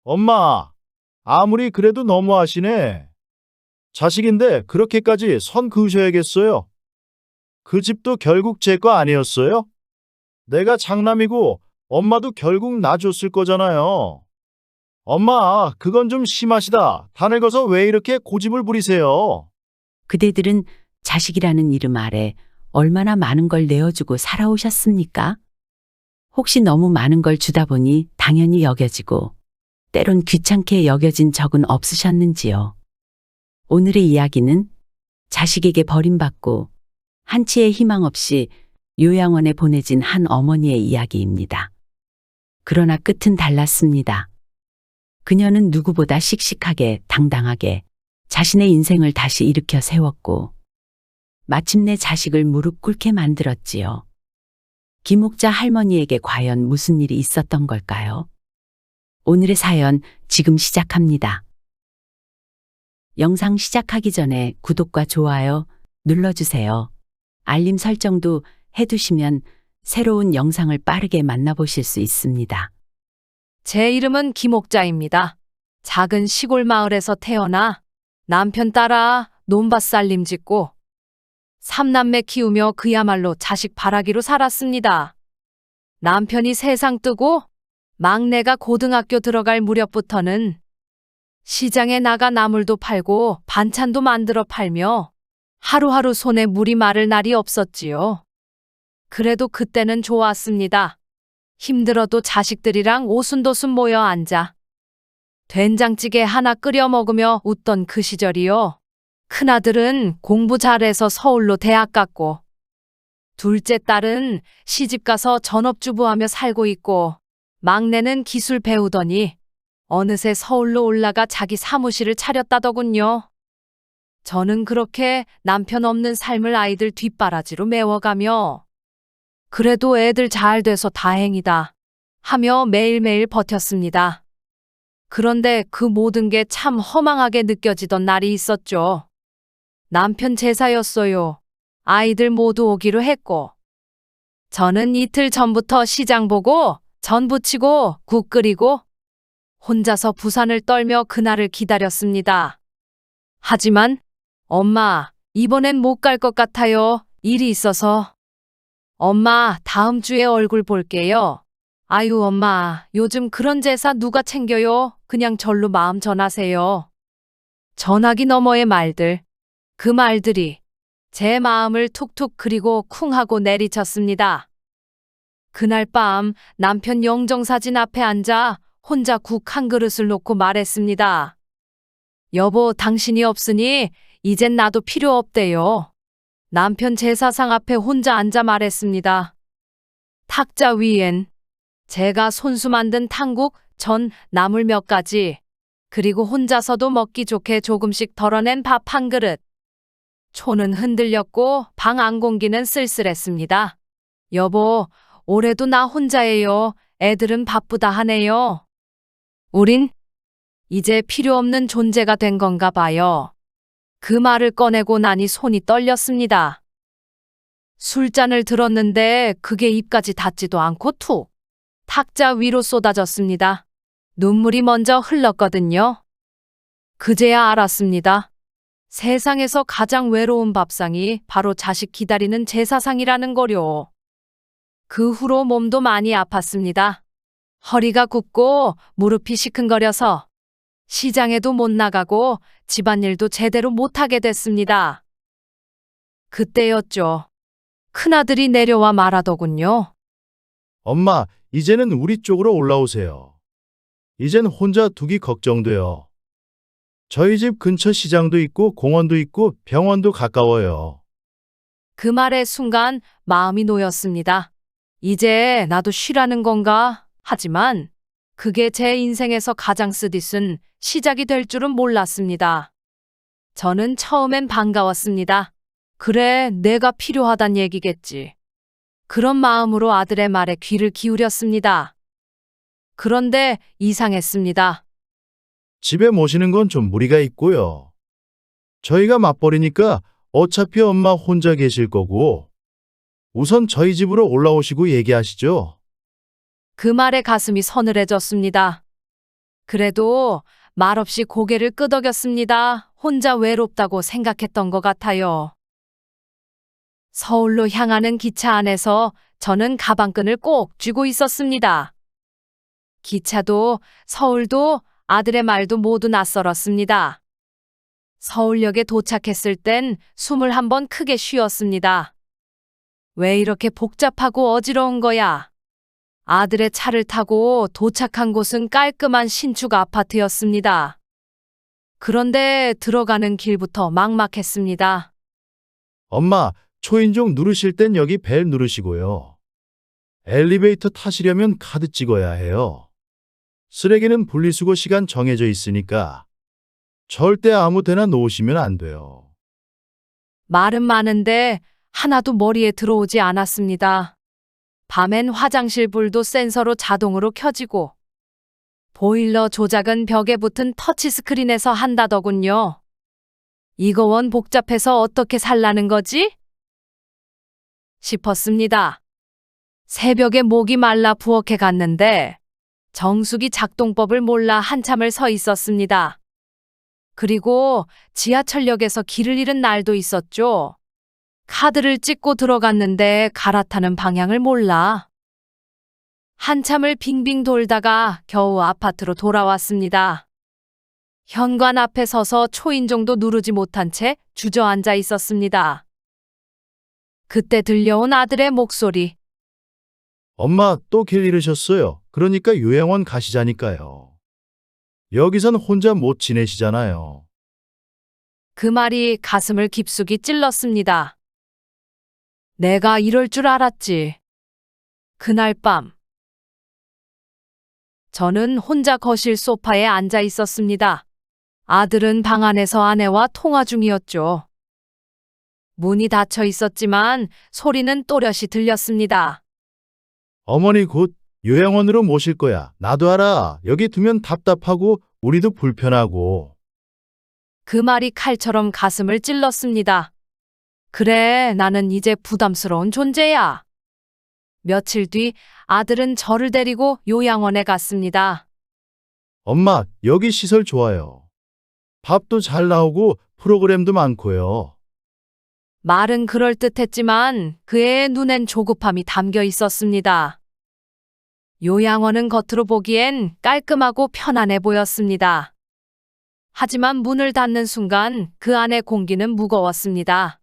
엄마, 아무리 그래도 너무하시네. 자식인데 그렇게까지 선 그으셔야겠어요. 그 집도 결국 제 거 아니었어요? 내가 장남이고 엄마도 결국 나 줬을 거잖아요. 엄마, 그건 좀 심하시다. 다 늙어서 왜 이렇게 고집을 부리세요? 그대들은 자식이라는 이름 아래 얼마나 많은 걸 내어주고 살아오셨습니까? 혹시 너무 많은 걸 주다 보니 당연히 여겨지고 때론 귀찮게 여겨진 적은 없으셨는지요? 오늘의 이야기는 자식에게 버림받고 한치의 희망 없이 요양원에 보내진 한 어머니의 이야기입니다. 그러나 끝은 달랐습니다. 그녀는 누구보다 씩씩하게 당당하게 자신의 인생을 다시 일으켜 세웠고 마침내 자식을 무릎 꿇게 만들었지요. 김옥자 할머니에게 과연 무슨 일이 있었던 걸까요? 오늘의 사연 지금 시작합니다. 영상 시작하기 전에 구독과 좋아요 눌러주세요. 알림 설정도 해두시면 새로운 영상을 빠르게 만나보실 수 있습니다. 제 이름은 김옥자입니다. 작은 시골 마을에서 태어나 남편 따라 논밭 살림 짓고 삼남매 키우며 그야말로 자식 바라기로 살았습니다. 남편이 세상 뜨고 막내가 고등학교 들어갈 무렵부터는 시장에 나가 나물도 팔고 반찬도 만들어 팔며 하루하루 손에 물이 마를 날이 없었지요. 그래도 그때는 좋았습니다. 힘들어도 자식들이랑 오순도순 모여 앉아 된장찌개 하나 끓여 먹으며 웃던 그 시절이요. 큰아들은 공부 잘해서 서울로 대학 갔고 둘째 딸은 시집가서 전업주부하며 살고 있고 막내는 기술 배우더니 어느새 서울로 올라가 자기 사무실을 차렸다더군요. 저는 그렇게 남편 없는 삶을 아이들 뒷바라지로 메워가며 그래도 애들 잘 돼서 다행이다 하며 매일매일 버텼습니다. 그런데 그 모든 게 참 허망하게 느껴지던 날이 있었죠. 남편 제사였어요. 아이들 모두 오기로 했고 저는 이틀 전부터 시장 보고 전 부치고 국 끓이고 혼자서 부산을 떨며 그날을 기다렸습니다. 하지만 엄마, 이번엔 못 갈 것 같아요. 일이 있어서. 엄마, 다음 주에 얼굴 볼게요. 아유, 엄마, 요즘 그런 제사 누가 챙겨요? 그냥 절로 마음 전하세요. 전하기 너머의 말들. 그 말들이 제 마음을 툭툭 그리고 쿵 하고 내리쳤습니다. 그날 밤 남편 영정사진 앞에 앉아 혼자 국 한 그릇을 놓고 말했습니다. 여보, 당신이 없으니 이젠 나도 필요 없대요. 남편 제사상 앞에 혼자 앉아 말했습니다. 탁자 위엔 제가 손수 만든 탕국, 전, 나물 몇 가지, 그리고 혼자서도 먹기 좋게 조금씩 덜어낸 밥 한 그릇. 초는 흔들렸고 방 안 공기는 쓸쓸했습니다. 여보, 올해도 나 혼자예요. 애들은 바쁘다 하네요. 우린 이제 필요 없는 존재가 된 건가 봐요. 그 말을 꺼내고 나니 손이 떨렸습니다. 술잔을 들었는데 그게 입까지 닿지도 않고 툭 탁자 위로 쏟아졌습니다. 눈물이 먼저 흘렀거든요. 그제야 알았습니다. 세상에서 가장 외로운 밥상이 바로 자식 기다리는 제사상이라는 거요. 그 후로 몸도 많이 아팠습니다. 허리가 굽고 무릎이 시큰거려서 시장에도 못 나가고 집안일도 제대로 못하게 됐습니다. 그때였죠. 큰아들이 내려와 말하더군요. 엄마, 이제는 우리 쪽으로 올라오세요. 이젠 혼자 두기 걱정돼요. 저희 집 근처 시장도 있고 공원도 있고 병원도 가까워요. 그 말의 순간 마음이 놓였습니다. 이제 나도 쉬라는 건가? 하지만 그게 제 인생에서 가장 쓰디쓴 시작이 될 줄은 몰랐습니다. 저는 처음엔 반가웠습니다. 그래, 내가 필요하단 얘기겠지. 그런 마음으로 아들의 말에 귀를 기울였습니다. 그런데 이상했습니다. 집에 모시는 건 좀 무리가 있고요. 저희가 맞벌이니까 어차피 엄마 혼자 계실 거고 우선 저희 집으로 올라오시고 얘기하시죠. 그 말에 가슴이 서늘해졌습니다. 그래도 말없이 고개를 끄덕였습니다. 혼자 외롭다고 생각했던 것 같아요. 서울로 향하는 기차 안에서 저는 가방끈을 꼭 쥐고 있었습니다. 기차도 서울도 아들의 말도 모두 낯설었습니다. 서울역에 도착했을 땐 숨을 한번 크게 쉬었습니다. 왜 이렇게 복잡하고 어지러운 거야? 아들의 차를 타고 도착한 곳은 깔끔한 신축 아파트였습니다. 그런데 들어가는 길부터 막막했습니다. 엄마, 초인종 누르실 땐 여기 벨 누르시고요. 엘리베이터 타시려면 카드 찍어야 해요. 쓰레기는 분리수거 시간 정해져 있으니까 절대 아무 데나 놓으시면 안 돼요. 말은 많은데 하나도 머리에 들어오지 않았습니다. 밤엔 화장실 불도 센서로 자동으로 켜지고 보일러 조작은 벽에 붙은 터치스크린에서 한다더군요. 이거 원 복잡해서 어떻게 살라는 거지? 싶었습니다. 새벽에 목이 말라 부엌에 갔는데 정수기 작동법을 몰라 한참을 서 있었습니다. 그리고 지하철역에서 길을 잃은 날도 있었죠. 카드를 찍고 들어갔는데 갈아타는 방향을 몰라. 한참을 빙빙 돌다가 겨우 아파트로 돌아왔습니다. 현관 앞에 서서 초인종도 누르지 못한 채 주저앉아 있었습니다. 그때 들려온 아들의 목소리. 엄마, 또 길 잃으셨어요. 그러니까 요양원 가시자니까요. 여기선 혼자 못 지내시잖아요. 그 말이 가슴을 깊숙이 찔렀습니다. 내가 이럴 줄 알았지. 그날 밤 저는 혼자 거실 소파에 앉아 있었습니다. 아들은 방 안에서 아내와 통화 중이었죠. 문이 닫혀 있었지만 소리는 또렷이 들렸습니다. 어머니 곧 요양원으로 모실 거야. 나도 알아. 여기 두면 답답하고 우리도 불편하고. 그 말이 칼처럼 가슴을 찔렀습니다. 그래, 나는 이제 부담스러운 존재야. 며칠 뒤 아들은 저를 데리고 요양원에 갔습니다. 엄마, 여기 시설 좋아요. 밥도 잘 나오고 프로그램도 많고요. 말은 그럴듯했지만 그의 눈엔 조급함이 담겨 있었습니다. 요양원은 겉으로 보기엔 깔끔하고 편안해 보였습니다. 하지만 문을 닫는 순간 그 안의 공기는 무거웠습니다.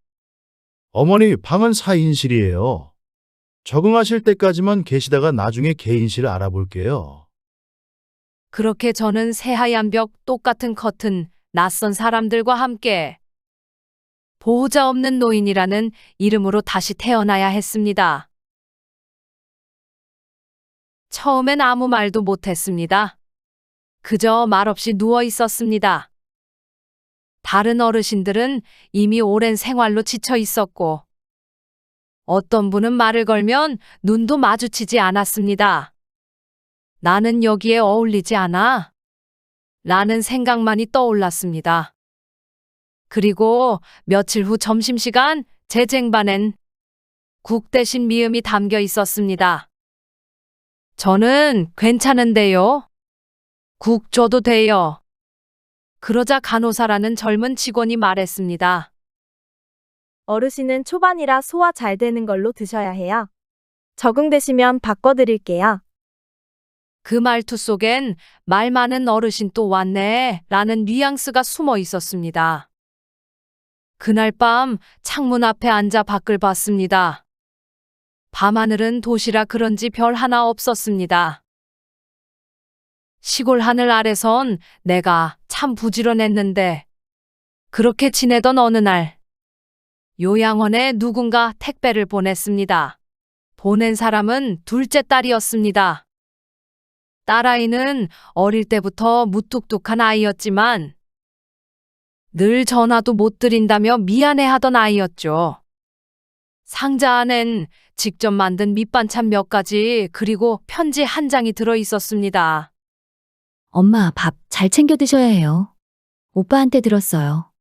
어머니, 방은 4인실이에요. 적응하실 때까지만 계시다가 나중에 개인실 알아볼게요. 그렇게 저는 새하얀 벽, 똑같은 커튼, 낯선 사람들과 함께 보호자 없는 노인이라는 이름으로 다시 태어나야 했습니다. 처음엔 아무 말도 못했습니다. 그저 말없이 누워 있었습니다. 다른 어르신들은 이미 오랜 생활로 지쳐 있었고, 어떤 분은 말을 걸면 눈도 마주치지 않았습니다. 나는 여기에 어울리지 않아? 라는 생각만이 떠올랐습니다. 그리고 며칠 후 점심시간 제 쟁반엔 국 대신 미음이 담겨 있었습니다. 저는 괜찮은데요. 국 줘도 돼요. 그러자 간호사라는 젊은 직원이 말했습니다. 어르신은 초반이라 소화 잘 되는 걸로 드셔야 해요. 적응되시면 바꿔드릴게요. 그 말투 속엔 말 많은 어르신 또 왔네 라는 뉘앙스가 숨어 있었습니다. 그날 밤 창문 앞에 앉아 밖을 봤습니다. 밤하늘은 도시라 그런지 별 하나 없었습니다. 시골 하늘 아래선 내가 참 부지런했는데 그렇게 지내던 어느 날 요양원에 누군가 택배를 보냈습니다. 보낸 사람은 둘째 딸이었습니다. 딸아이는 어릴 때부터 무뚝뚝한 아이였지만 늘 전화도 못 드린다며 미안해하던 아이였죠. 상자 안엔 직접 만든 밑반찬 몇 가지 그리고 편지 한 장이 들어 있었습니다. 엄마, 밥 잘 챙겨 드셔야 해요. 오빠한테 들었어요.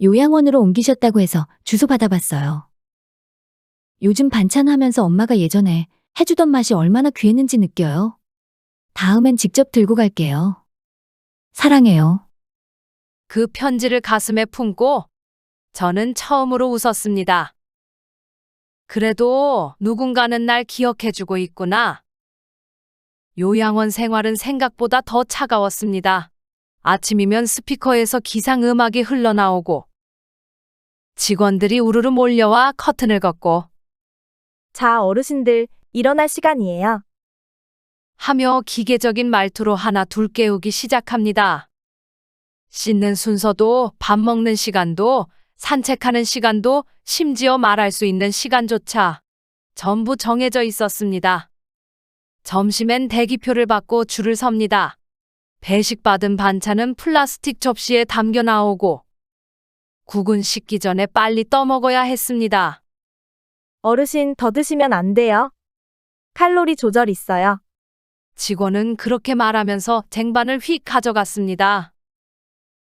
요양원으로 옮기셨다고 해서 주소 받아봤어요. 요즘 반찬 하면서 엄마가 예전에 해주던 맛이 얼마나 귀했는지 느껴요. 다음엔 직접 들고 갈게요. 사랑해요. 그 편지를 가슴에 품고 저는 처음으로 웃었습니다. 그래도 누군가는 날 기억해주고 있구나. 요양원 생활은 생각보다 더 차가웠습니다. 아침이면 스피커에서 기상음악이 흘러나오고 직원들이 우르르 몰려와 커튼을 걷고 자, 어르신들, 일어날 시간이에요. 하며 기계적인 말투로 하나 둘 깨우기 시작합니다. 씻는 순서도 밥 먹는 시간도 산책하는 시간도 심지어 말할 수 있는 시간조차 전부 정해져 있었습니다. 점심엔 대기표를 받고 줄을 섭니다. 배식받은 반찬은 플라스틱 접시에 담겨 나오고 국은 식기 전에 빨리 떠먹어야 했습니다. 어르신 더 드시면 안 돼요. 칼로리 조절 있어요. 직원은 그렇게 말하면서 쟁반을 휙 가져갔습니다.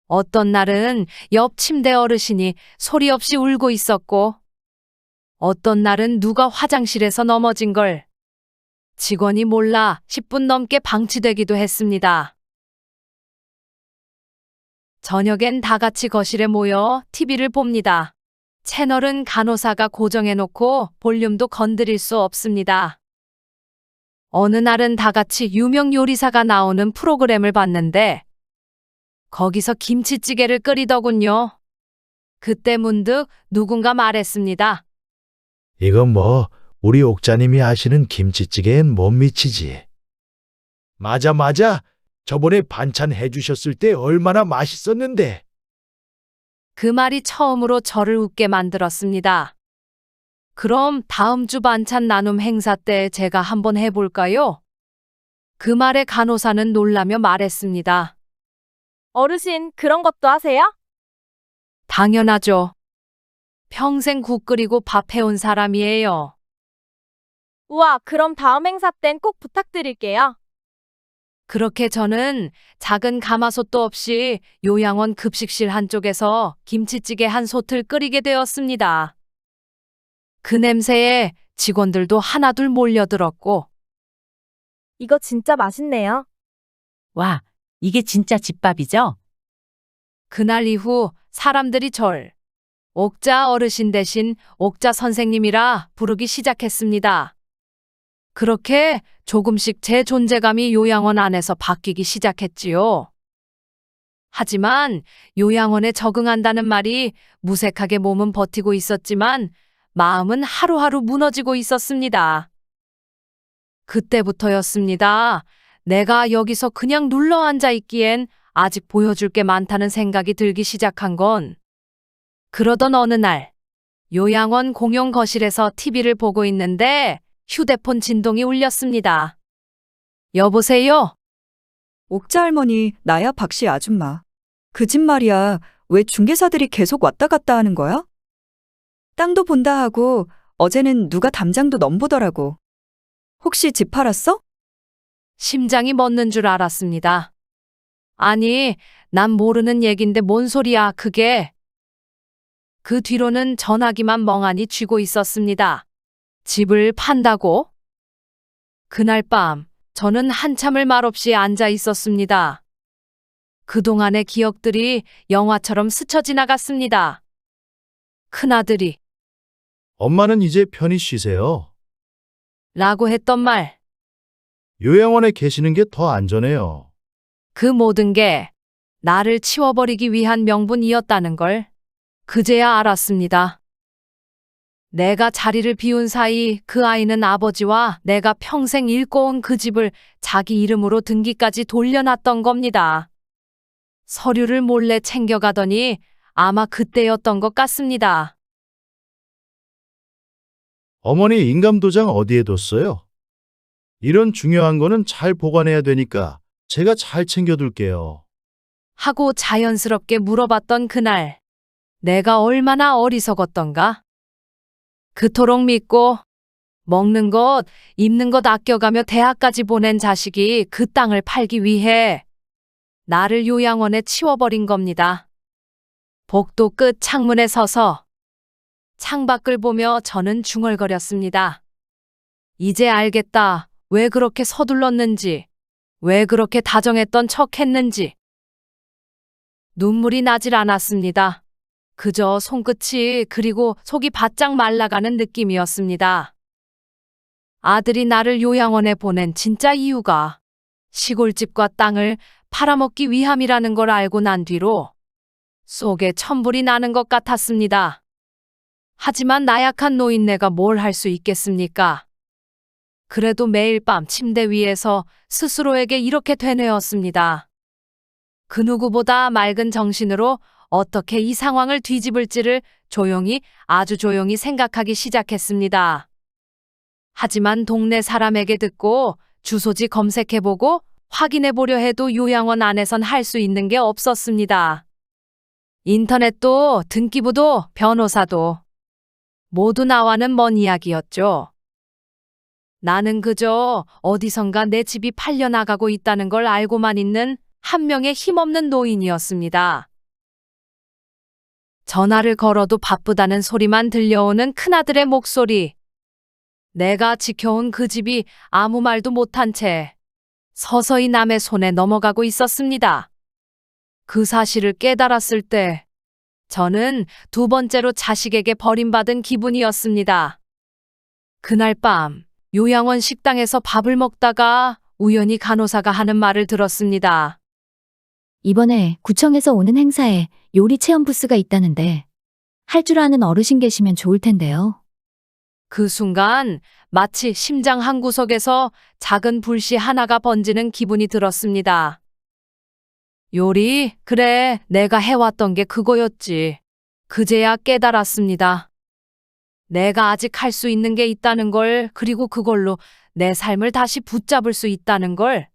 어떤 날은 옆 침대 어르신이 소리 없이 울고 있었고, 어떤 날은 누가 화장실에서 넘어진 걸 직원이 몰라 10분 넘게 방치되기도 했습니다. 저녁엔 다 같이 거실에 모여 TV를 봅니다. 채널은 간호사가 고정해놓고 볼륨도 건드릴 수 없습니다. 어느 날은 다 같이 유명 요리사가 나오는 프로그램을 봤는데 거기서 김치찌개를 끓이더군요. 그때 문득 누군가 말했습니다. 이건 뭐 우리 옥자님이 하시는 김치찌개엔 못 미치지. 맞아. 저번에 반찬 해주셨을 때 얼마나 맛있었는데. 그 말이 처음으로 저를 웃게 만들었습니다. 그럼 다음 주 반찬 나눔 행사 때 제가 한번 해볼까요? 그 말에 간호사는 놀라며 말했습니다. 어르신, 그런 것도 하세요? 당연하죠. 평생 국 끓이고 밥 해온 사람이에요. 우와, 그럼 다음 행사 땐 꼭 부탁드릴게요. 그렇게 저는 작은 가마솥도 없이 요양원 급식실 한쪽에서 김치찌개 한 솥을 끓이게 되었습니다. 그 냄새에 직원들도 하나둘 몰려들었고, 이거 진짜 맛있네요. 와, 이게 진짜 집밥이죠? 그날 이후 사람들이 절 옥자 어르신 대신 옥자 선생님이라 부르기 시작했습니다. 그렇게 조금씩 제 존재감이 요양원 안에서 바뀌기 시작했지요. 하지만 요양원에 적응한다는 말이 무색하게 몸은 버티고 있었지만 마음은 하루하루 무너지고 있었습니다. 그때부터였습니다. 내가 여기서 그냥 눌러 앉아 있기엔 아직 보여줄 게 많다는 생각이 들기 시작한 건, 그러던 어느 날 요양원 공용 거실에서 TV를 보고 있는데 휴대폰 진동이 울렸습니다. 여보세요? 옥자 할머니, 나야 박씨 아줌마. 그 집 말이야. 왜 중개사들이 계속 왔다 갔다 하는 거야? 땅도 본다 하고 어제는 누가 담장도 넘보더라고. 혹시 집 팔았어? 심장이 멎는 줄 알았습니다. 아니, 난 모르는 얘긴데 뭔 소리야, 그게. 그 뒤로는 전화기만 멍하니 쥐고 있었습니다. 집을 판다고? 그날 밤, 저는 한참을 말없이 앉아 있었습니다. 그동안의 기억들이 영화처럼 스쳐 지나갔습니다. 큰아들이 엄마는 이제 편히 쉬세요. 라고 했던 말, 요양원에 계시는 게 더 안전해요. 그 모든 게 나를 치워버리기 위한 명분이었다는 걸 그제야 알았습니다. 내가 자리를 비운 사이 그 아이는 아버지와 내가 평생 잃고 온 그 집을 자기 이름으로 등기까지 돌려놨던 겁니다. 서류를 몰래 챙겨가더니 아마 그때였던 것 같습니다. 어머니 인감도장 어디에 뒀어요? 이런 중요한 거는 잘 보관해야 되니까 제가 잘 챙겨둘게요. 하고 자연스럽게 물어봤던 그날, 내가 얼마나 어리석었던가? 그토록 믿고 먹는 것, 입는 것 아껴가며 대학까지 보낸 자식이 그 땅을 팔기 위해 나를 요양원에 치워버린 겁니다. 복도 끝 창문에 서서 창밖을 보며 저는 중얼거렸습니다. 이제 알겠다. 왜 그렇게 서둘렀는지, 왜 그렇게 다정했던 척 했는지. 눈물이 나질 않았습니다. 그저 손끝이 그리고 속이 바짝 말라가는 느낌이었습니다. 아들이 나를 요양원에 보낸 진짜 이유가 시골집과 땅을 팔아먹기 위함이라는 걸 알고 난 뒤로 속에 천불이 나는 것 같았습니다. 하지만 나약한 노인네가 뭘 할 수 있겠습니까? 그래도 매일 밤 침대 위에서 스스로에게 이렇게 되뇌었습니다. 그 누구보다 맑은 정신으로 어떻게 이 상황을 뒤집을지를 아주 조용히 생각하기 시작했습니다. 하지만 동네 사람에게 듣고 주소지 검색해보고 확인해보려 해도 요양원 안에선 할 수 있는 게 없었습니다. 인터넷도 등기부도 변호사도 모두 나와는 먼 이야기였죠. 나는 그저 어디선가 내 집이 팔려나가고 있다는 걸 알고만 있는 한 명의 힘없는 노인이었습니다. 전화를 걸어도 바쁘다는 소리만 들려오는 큰아들의 목소리. 내가 지켜온 그 집이 아무 말도 못한 채 서서히 남의 손에 넘어가고 있었습니다. 그 사실을 깨달았을 때 저는 두 번째로 자식에게 버림받은 기분이었습니다. 그날 밤 요양원 식당에서 밥을 먹다가 우연히 간호사가 하는 말을 들었습니다. 이번에 구청에서 오는 행사에 요리 체험 부스가 있다는데 할 줄 아는 어르신 계시면 좋을 텐데요. 그 순간 마치 심장 한 구석에서 작은 불씨 하나가 번지는 기분이 들었습니다. 요리, 그래, 내가 해왔던 게 그거였지. 그제야 깨달았습니다. 내가 아직 할 수 있는 게 있다는 걸, 그리고 그걸로 내 삶을 다시 붙잡을 수 있다는 걸.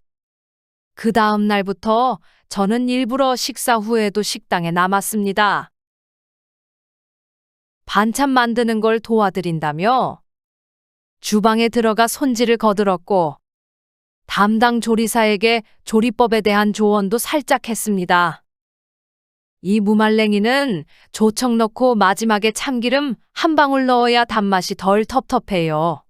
그 다음 날부터 저는 일부러 식사 후에도 식당에 남았습니다. 반찬 만드는 걸 도와드린다며 주방에 들어가 손질을 거들었고 담당 조리사에게 조리법에 대한 조언도 살짝 했습니다. 이 무말랭이는 조청 넣고 마지막에 참기름 한 방울 넣어야 단맛이 덜 텁텁해요.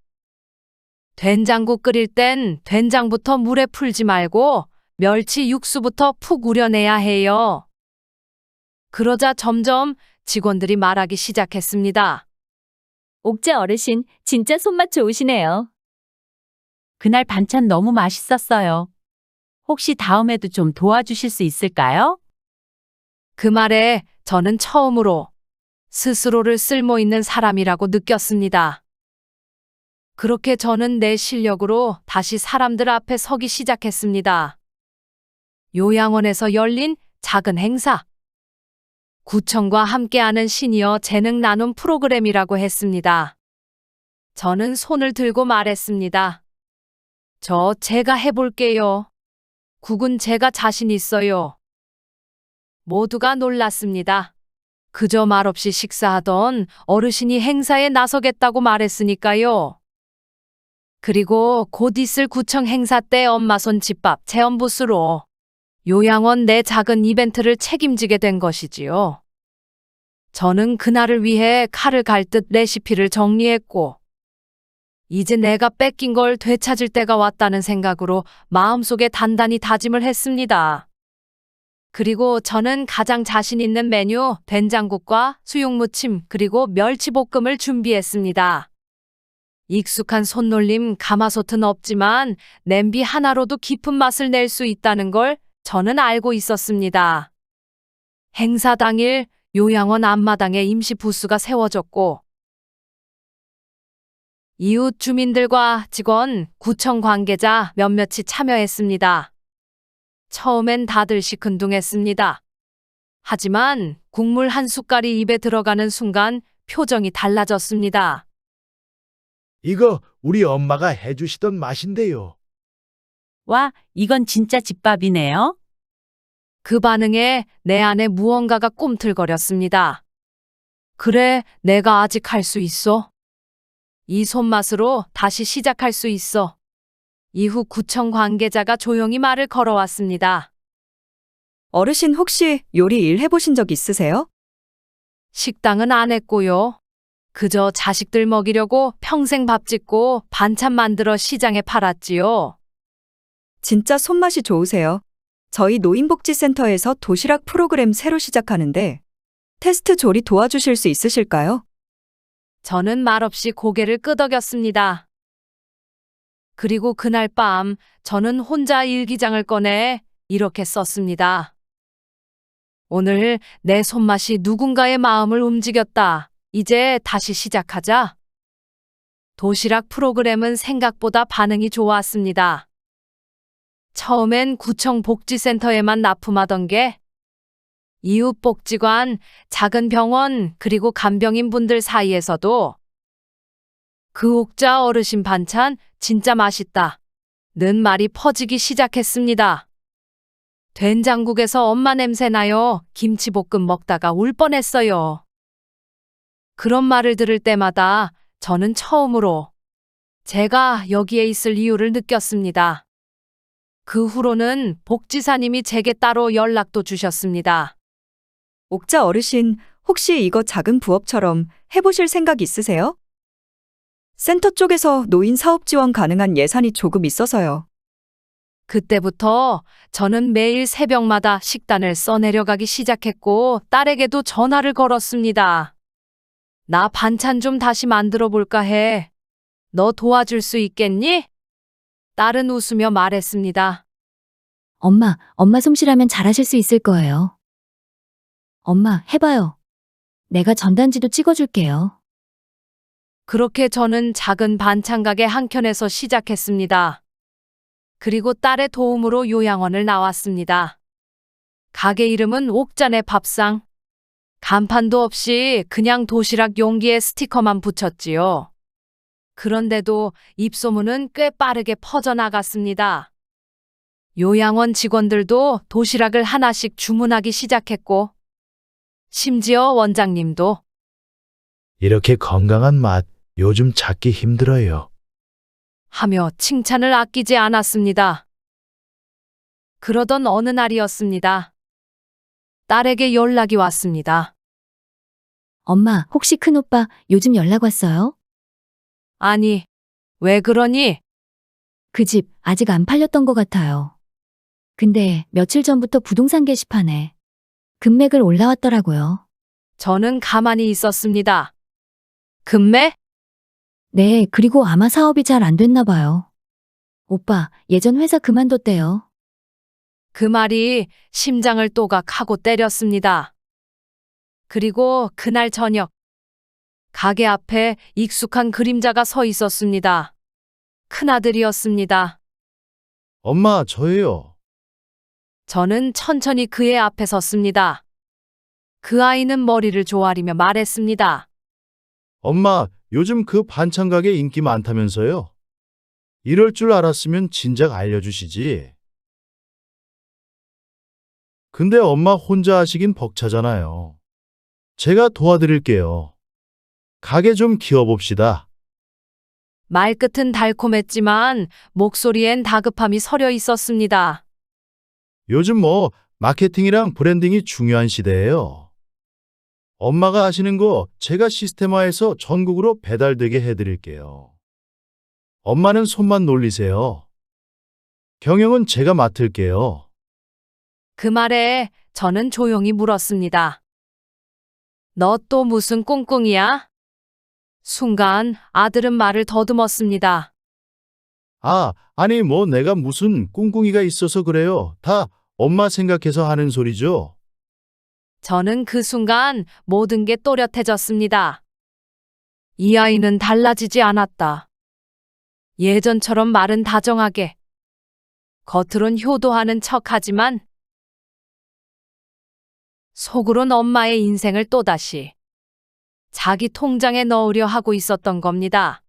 된장국 끓일 땐 된장부터 물에 풀지 말고 멸치 육수부터 푹 우려내야 해요. 그러자 점점 직원들이 말하기 시작했습니다. 옥자 어르신 진짜 손맛 좋으시네요. 그날 반찬 너무 맛있었어요. 혹시 다음에도 좀 도와주실 수 있을까요? 그 말에 저는 처음으로 스스로를 쓸모있는 사람이라고 느꼈습니다. 그렇게 저는 내 실력으로 다시 사람들 앞에 서기 시작했습니다. 요양원에서 열린 작은 행사. 구청과 함께하는 시니어 재능 나눔 프로그램이라고 했습니다. 저는 손을 들고 말했습니다. 제가 해볼게요. 국은 제가 자신 있어요. 모두가 놀랐습니다. 그저 말없이 식사하던 어르신이 행사에 나서겠다고 말했으니까요. 그리고 곧 있을 구청 행사 때 엄마 손 집밥 체험 부스로 요양원 내 작은 이벤트를 책임지게 된 것이지요. 저는 그날을 위해 칼을 갈듯 레시피를 정리했고 이제 내가 뺏긴 걸 되찾을 때가 왔다는 생각으로 마음속에 단단히 다짐을 했습니다. 그리고 저는 가장 자신 있는 메뉴 된장국과 수육무침 그리고 멸치볶음을 준비했습니다. 익숙한 손놀림 가마솥은 없지만 냄비 하나로도 깊은 맛을 낼 수 있다는 걸 저는 알고 있었습니다. 행사 당일 요양원 앞마당에 임시 부스가 세워졌고 이웃 주민들과 직원, 구청 관계자 몇몇이 참여했습니다. 처음엔 다들 시큰둥했습니다. 하지만 국물 한 숟갈이 입에 들어가는 순간 표정이 달라졌습니다. 이거 우리 엄마가 해주시던 맛인데요. 와, 이건 진짜 집밥이네요. 그 반응에 내 안에 무언가가 꿈틀거렸습니다. 그래, 내가 아직 할 수 있어. 이 손맛으로 다시 시작할 수 있어. 이후 구청 관계자가 조용히 말을 걸어왔습니다. 어르신 혹시 요리 일 해보신 적 있으세요? 식당은 안 했고요. 그저 자식들 먹이려고 평생 밥 짓고 반찬 만들어 시장에 팔았지요. 진짜 손맛이 좋으세요. 저희 노인복지센터에서 도시락 프로그램 새로 시작하는데 테스트 조리 도와주실 수 있으실까요? 저는 말없이 고개를 끄덕였습니다. 그리고 그날 밤 저는 혼자 일기장을 꺼내 이렇게 썼습니다. 오늘 내 손맛이 누군가의 마음을 움직였다. 이제 다시 시작하자. 도시락 프로그램은 생각보다 반응이 좋았습니다. 처음엔 구청 복지센터에만 납품하던 게 이웃복지관, 작은 병원, 그리고 간병인 분들 사이에서도 그 옥자 어르신 반찬 진짜 맛있다. 는 말이 퍼지기 시작했습니다. 된장국에서 엄마 냄새 나요. 김치볶음 먹다가 울 뻔했어요. 그런 말을 들을 때마다 저는 처음으로 제가 여기에 있을 이유를 느꼈습니다. 그 후로는 복지사님이 제게 따로 연락도 주셨습니다. 옥자 어르신, 혹시 이거 작은 부업처럼 해보실 생각 있으세요? 센터 쪽에서 노인 사업 지원 가능한 예산이 조금 있어서요. 그때부터 저는 매일 새벽마다 식단을 써내려가기 시작했고 딸에게도 전화를 걸었습니다. 나 반찬 좀 다시 만들어 볼까 해. 너 도와줄 수 있겠니? 딸은 웃으며 말했습니다. 엄마 솜씨라면 잘하실 수 있을 거예요. 엄마, 해봐요. 내가 전단지도 찍어줄게요. 그렇게 저는 작은 반찬 가게 한켠에서 시작했습니다. 그리고 딸의 도움으로 요양원을 나왔습니다. 가게 이름은 옥자네 밥상. 간판도 없이 그냥 도시락 용기에 스티커만 붙였지요. 그런데도 입소문은 꽤 빠르게 퍼져나갔습니다. 요양원 직원들도 도시락을 하나씩 주문하기 시작했고, 심지어 원장님도 이렇게 건강한 맛 요즘 찾기 힘들어요. 하며 칭찬을 아끼지 않았습니다. 그러던 어느 날이었습니다. 딸에게 연락이 왔습니다. 엄마, 혹시 큰오빠 요즘 연락 왔어요? 아니, 왜 그러니? 그 집 아직 안 팔렸던 것 같아요. 근데 며칠 전부터 부동산 게시판에 금매글 올라왔더라고요. 저는 가만히 있었습니다. 금매? 네, 그리고 아마 사업이 잘 안 됐나 봐요. 오빠, 예전 회사 그만뒀대요. 그 말이 심장을 또각하고 때렸습니다. 그리고 그날 저녁, 가게 앞에 익숙한 그림자가 서 있었습니다. 큰아들이었습니다. 엄마, 저예요. 저는 천천히 그의 앞에 섰습니다. 그 아이는 머리를 조아리며 말했습니다. 엄마, 요즘 그 반찬 가게 인기 많다면서요? 이럴 줄 알았으면 진작 알려주시지. 근데 엄마 혼자 하시긴 벅차잖아요. 제가 도와드릴게요. 가게 좀 키워봅시다. 말끝은 달콤했지만 목소리엔 다급함이 서려 있었습니다. 요즘 마케팅이랑 브랜딩이 중요한 시대예요. 엄마가 하시는 거 제가 시스템화해서 전국으로 배달되게 해드릴게요. 엄마는 손만 놀리세요. 경영은 제가 맡을게요. 그 말에 저는 조용히 물었습니다. 너 또 무슨 꿍꿍이야? 순간 아들은 말을 더듬었습니다. 아니 내가 무슨 꿍꿍이가 있어서 그래요. 다 엄마 생각해서 하는 소리죠. 저는 그 순간 모든 게 또렷해졌습니다. 이 아이는 달라지지 않았다. 예전처럼 말은 다정하게, 겉으론 효도하는 척하지만 속으론 엄마의 인생을 또다시 자기 통장에 넣으려 하고 있었던 겁니다.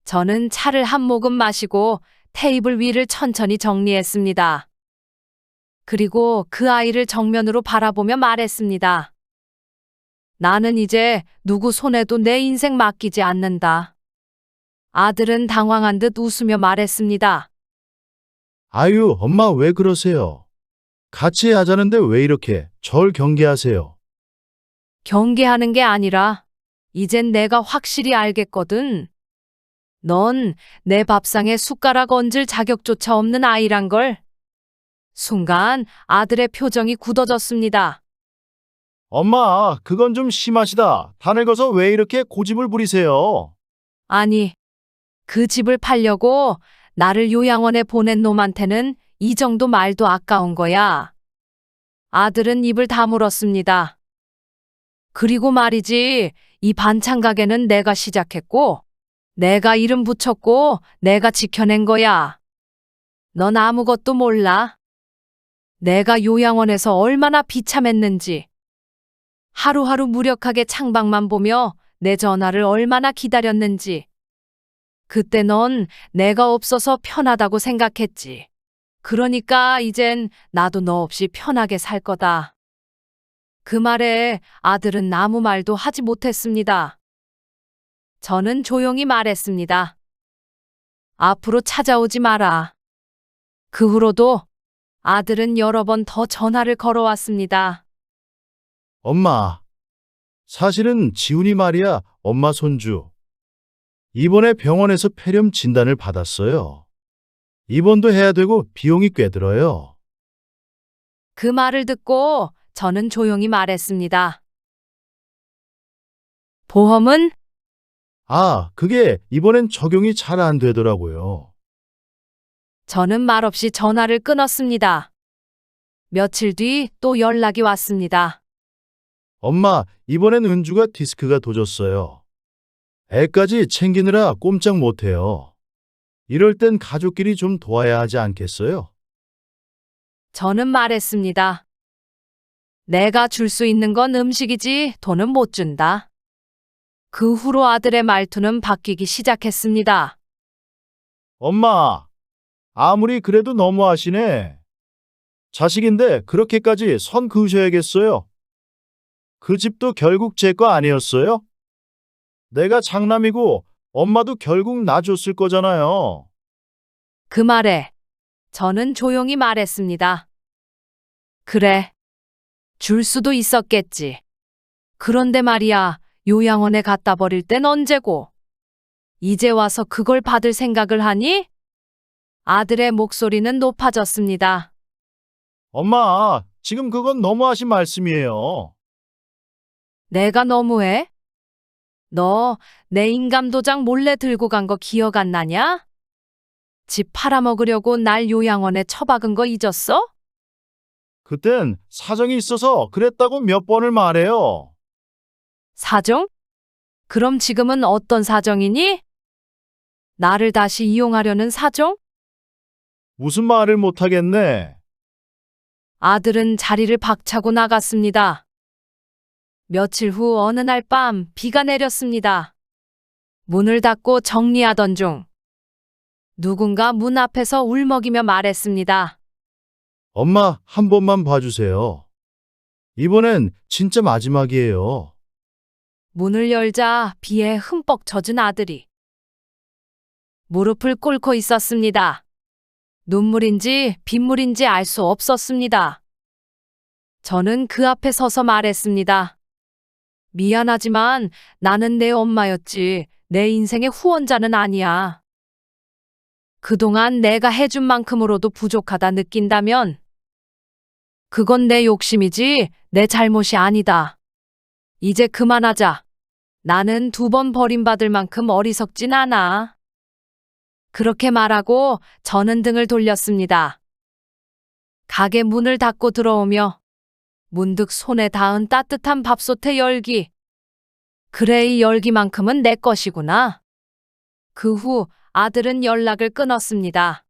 저는 차를 한 모금 마시고 테이블 위를 천천히 정리했습니다. 그리고 그 아이를 정면으로 바라보며 말했습니다. 나는 이제 누구 손에도 내 인생 맡기지 않는다. 아들은 당황한 듯 웃으며 말했습니다. 아유, 엄마 왜 그러세요? 같이 하자는데 왜 이렇게 절 경계하세요? 경계하는 게 아니라 이젠 내가 확실히 알겠거든. 넌 내 밥상에 숟가락 얹을 자격조차 없는 아이란 걸. 순간 아들의 표정이 굳어졌습니다. 엄마, 그건 좀 심하시다. 다 늙어서 왜 이렇게 고집을 부리세요? 아니, 그 집을 팔려고 나를 요양원에 보낸 놈한테는 이 정도 말도 아까운 거야. 아들은 입을 다물었습니다. 그리고 말이지, 이 반찬 가게는 내가 시작했고, 내가 이름 붙였고, 내가 지켜낸 거야. 넌 아무것도 몰라. 내가 요양원에서 얼마나 비참했는지. 하루하루 무력하게 창밖만 보며 내 전화를 얼마나 기다렸는지. 그때 넌 내가 없어서 편하다고 생각했지. 그러니까 이젠 나도 너 없이 편하게 살 거다. 그 말에 아들은 아무 말도 하지 못했습니다. 저는 조용히 말했습니다. 앞으로 찾아오지 마라. 그 후로도 아들은 여러 번 더 전화를 걸어왔습니다. 엄마, 사실은 지훈이 말이야, 엄마 손주. 이번에 병원에서 폐렴 진단을 받았어요. 입원도 해야 되고 비용이 꽤 들어요. 그 말을 듣고 저는 조용히 말했습니다. 보험은? 아, 그게 이번엔 적용이 잘 안 되더라고요. 저는 말없이 전화를 끊었습니다. 며칠 뒤 또 연락이 왔습니다. 엄마, 이번엔 은주가 디스크가 도졌어요. 애까지 챙기느라 꼼짝 못해요. 이럴 땐 가족끼리 좀 도와야 하지 않겠어요? 저는 말했습니다. 내가 줄 수 있는 건 음식이지 돈은 못 준다. 그 후로 아들의 말투는 바뀌기 시작했습니다. 엄마, 아무리 그래도 너무하시네. 자식인데 그렇게까지 선 그으셔야겠어요? 그 집도 결국 제 거 아니었어요? 내가 장남이고 엄마도 결국 나 줬을 거잖아요. 그 말에 저는 조용히 말했습니다. 그래, 줄 수도 있었겠지. 그런데 말이야, 요양원에 갖다 버릴 땐 언제고? 이제 와서 그걸 받을 생각을 하니? 아들의 목소리는 높아졌습니다. 엄마, 지금 그건 너무하신 말씀이에요. 내가 너무해? 너 내 인감도장 몰래 들고 간 거 기억 안 나냐? 집 팔아먹으려고 날 요양원에 처박은 거 잊었어? 그땐 사정이 있어서 그랬다고 몇 번을 말해요. 사정? 그럼 지금은 어떤 사정이니? 나를 다시 이용하려는 사정? 무슨 말을 못하겠네. 아들은 자리를 박차고 나갔습니다. 며칠 후 어느 날 밤 비가 내렸습니다. 문을 닫고 정리하던 중 누군가 문 앞에서 울먹이며 말했습니다. 엄마, 한 번만 봐주세요. 이번엔 진짜 마지막이에요. 문을 열자 비에 흠뻑 젖은 아들이 무릎을 꿇고 있었습니다. 눈물인지 빗물인지 알 수 없었습니다. 저는 그 앞에 서서 말했습니다. 미안하지만 나는 내 엄마였지 내 인생의 후원자는 아니야. 그동안 내가 해준 만큼으로도 부족하다 느낀다면 그건 내 욕심이지 내 잘못이 아니다. 이제 그만하자. 나는 2번 버림받을 만큼 어리석진 않아. 그렇게 말하고 저는 등을 돌렸습니다. 가게 문을 닫고 들어오며 문득 손에 닿은 따뜻한 밥솥의 열기. 그래, 이 열기만큼은 내 것이구나. 그 후 아들은 연락을 끊었습니다.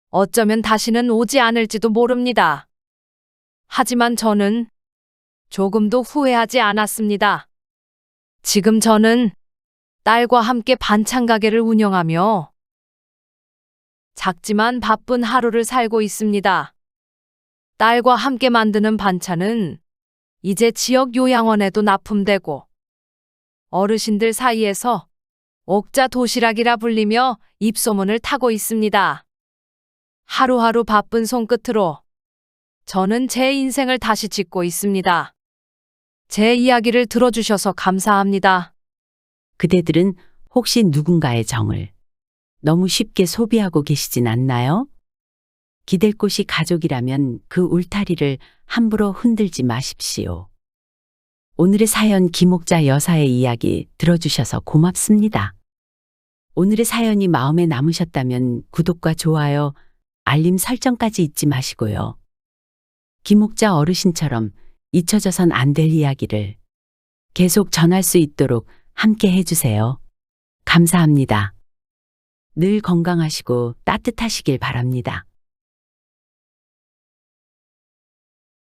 어쩌면 다시는 오지 않을지도 모릅니다. 하지만 저는 조금도 후회하지 않았습니다. 지금 저는 딸과 함께 반찬 가게를 운영하며 작지만 바쁜 하루를 살고 있습니다. 딸과 함께 만드는 반찬은 이제 지역 요양원에도 납품되고 어르신들 사이에서 옥자 도시락이라 불리며 입소문을 타고 있습니다. 하루하루 바쁜 손끝으로 저는 제 인생을 다시 짓고 있습니다. 제 이야기를 들어주셔서 감사합니다. 그대들은 혹시 누군가의 정을 너무 쉽게 소비하고 계시진 않나요? 기댈 곳이 가족이라면 그 울타리를 함부로 흔들지 마십시오. 오늘의 사연 김옥자 여사의 이야기 들어주셔서 고맙습니다. 오늘의 사연이 마음에 남으셨다면 구독과 좋아요, 알림 설정까지 잊지 마시고요. 김옥자 어르신처럼 잊혀져선 안 될 이야기를 계속 전할 수 있도록 함께 해주세요. 감사합니다. 늘 건강하시고 따뜻하시길 바랍니다.